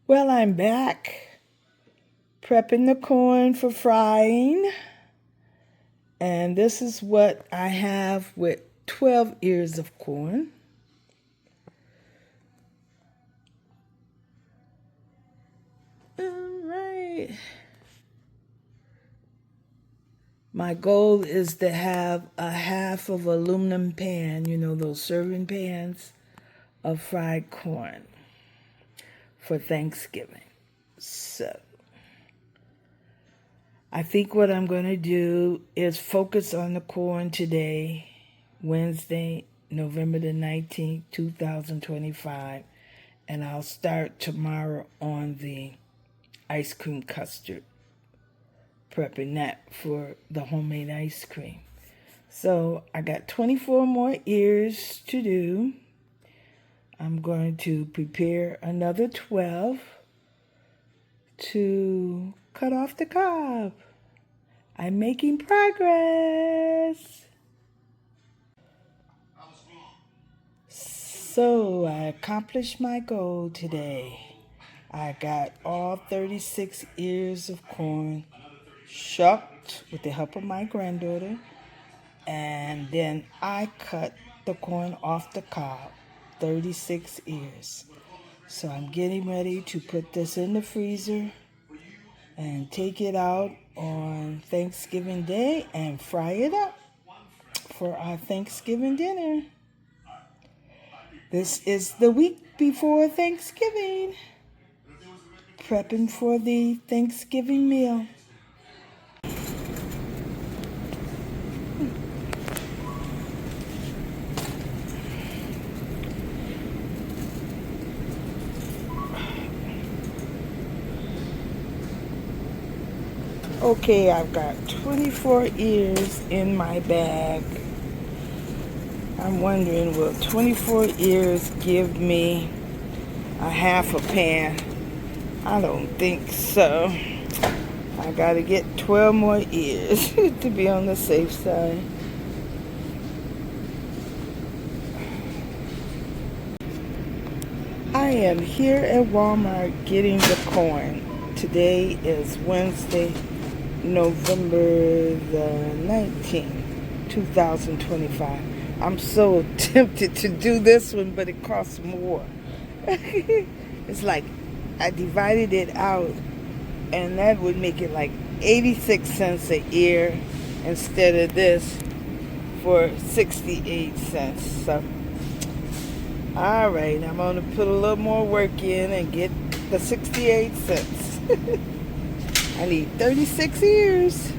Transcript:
Well, I'm back prepping the corn for frying, and this is what I have with 12 ears of corn. All right. My goal is to have a half of aluminum pan, those serving pans of fried corn for Thanksgiving. So I think what I'm going to do is focus on the corn today, Wednesday, November the 19th, 2025, and I'll start tomorrow on the ice cream custard, prepping that for the homemade ice cream. So I got 24 more ears to do. I'm going to prepare another 12 to cut off the cob. I'm making progress. So I accomplished my goal today. I got all 36 ears of corn shucked with the help of my granddaughter, and then I cut the corn off the cob, 36 ears. So I'm getting ready to put this in the freezer and take it out on Thanksgiving Day and fry it up for our Thanksgiving dinner. This is the week before Thanksgiving, prepping for the Thanksgiving meal. Okay, I've got 24 ears in my bag. I'm wondering, will 24 ears give me a half a pan? I don't think so. I gotta get 12 more ears to be on the safe side. I am here at Walmart getting the corn. Today is Wednesday, November the 19th, 2025. I'm so tempted to do this one, but it costs more. It's like I divided it out, and that would make it like 86 cents a ear instead of this for 68 cents. So, all right, I'm going to put a little more work in and get the 68 cents. I need 36 ears.